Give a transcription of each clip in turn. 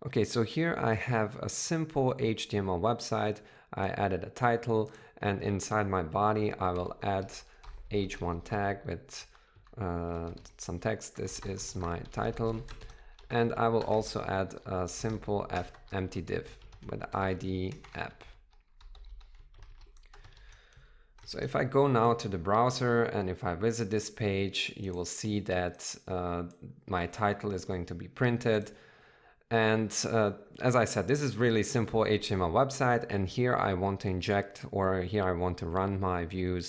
Okay, so here I have a simple HTML website. I added a title, and inside my body I will add h1 tag with some text. This is my title, and I will also add a simple empty div with ID app. So if I go now to the browser and if I visit this page, you will see that my title is going to be printed. And as I said, this is really simple HTML website, and here I want to inject, or here I want to run my Vue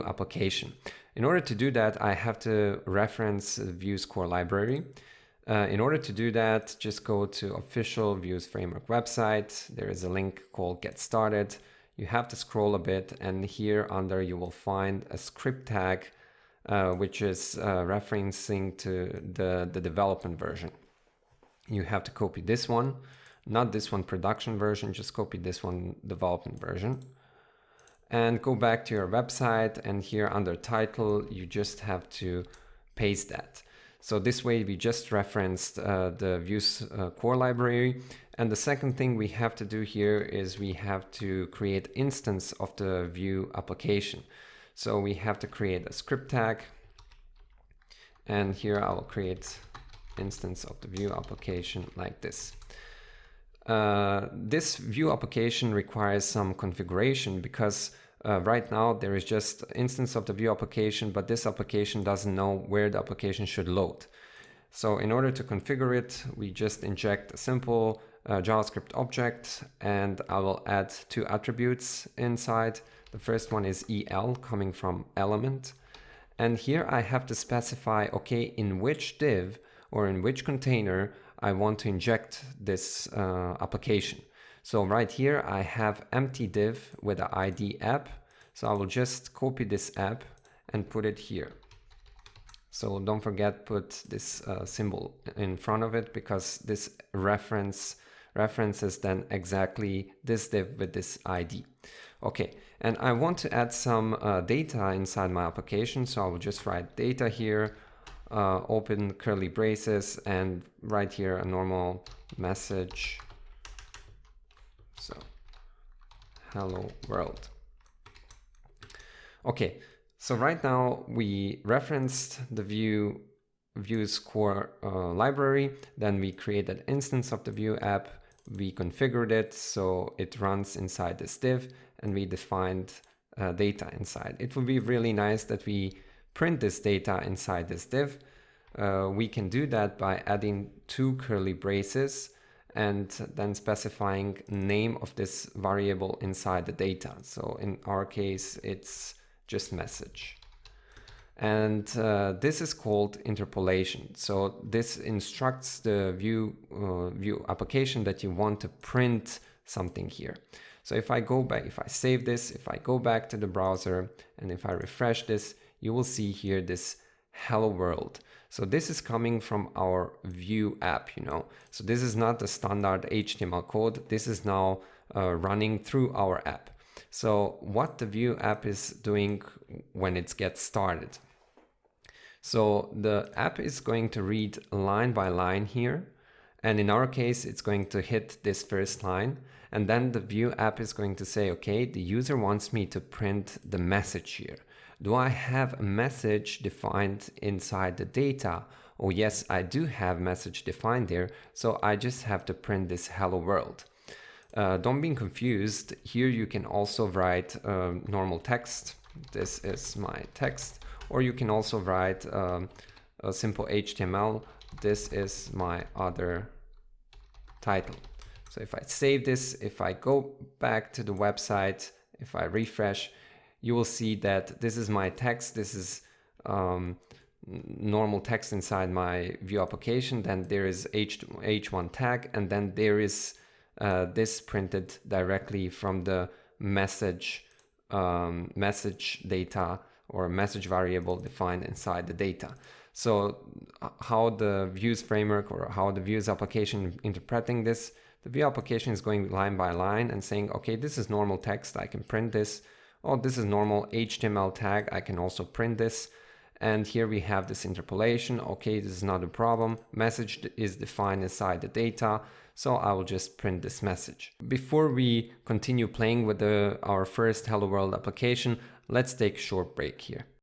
application. In order to do that, I have to reference Vue's core library. In order to do that, just go to official Vue Framework website. There is a link called Get Started. You have to scroll a bit, and here under you will find a script tag, which is referencing to the development version. You have to copy this one, not this one production version, just copy this one development version. And go back to your website, and here under title, you just have to paste that. So this way we just referenced the Vue's core library. And the second thing we have to do here is we have to create instance of the Vue application. So we have to create a script tag, and here I will create instance of the Vue application like this. This Vue application requires some configuration because right now there is just instance of the Vue application, but this application doesn't know where the application should load. So in order to configure it, we just inject a simple JavaScript object, and I will add two attributes inside. The first one is EL, coming from element. And here I have to specify, okay, in which div or in which container I want to inject this application. So right here I have empty div with the ID app. So I will just copy this app and put it here. So don't forget, put this symbol in front of it, because this references then exactly this div with this ID. Okay, and I want to add some data inside my application. So I will just write data here, open curly braces, and write here a normal message. So hello world. Okay, so right now we referenced the Vue's core library, then we created an instance of the Vue app, we configured it so it runs inside this div, and we defined data inside. It would be really nice that we print this data inside this div. We can do that by adding two curly braces and then specifying name of this variable inside the data. So in our case, it's just message. And this is called interpolation. So this instructs the Vue application that you want to print something here. So if I go back, if I save this, if I go back to the browser, and if I refresh this, you will see here this hello world. So this is coming from our Vue app, So this is not the standard HTML code. This is now running through our app. So what the Vue app is doing when it gets started. So the app is going to read line by line here. And in our case, it's going to hit this first line. And then the Vue app is going to say, okay, the user wants me to print the message here. Do I have a message defined inside the data? Oh yes, I do have message defined there. So I just have to print this hello world. Don't be confused. Here you can also write normal text. This is my text. Or you can also write a simple HTML. This is my other title. So if I save this, if I go back to the website, if I refresh, you will see that this is my text. This is normal text inside my Vue application. Then there is h1 tag, and then there is this printed directly from the message data or message variable defined inside the data. So how the Vue's framework or how the Vue's application interpreting this, the Vue application is going line by line and saying, okay, this is normal text, I can print this. Oh, this is normal HTML tag, I can also print this. And here we have this interpolation. Okay, this is not a problem. Message is defined inside the data. So I will just print this message. Before we continue playing with our first Hello World application, let's take a short break here.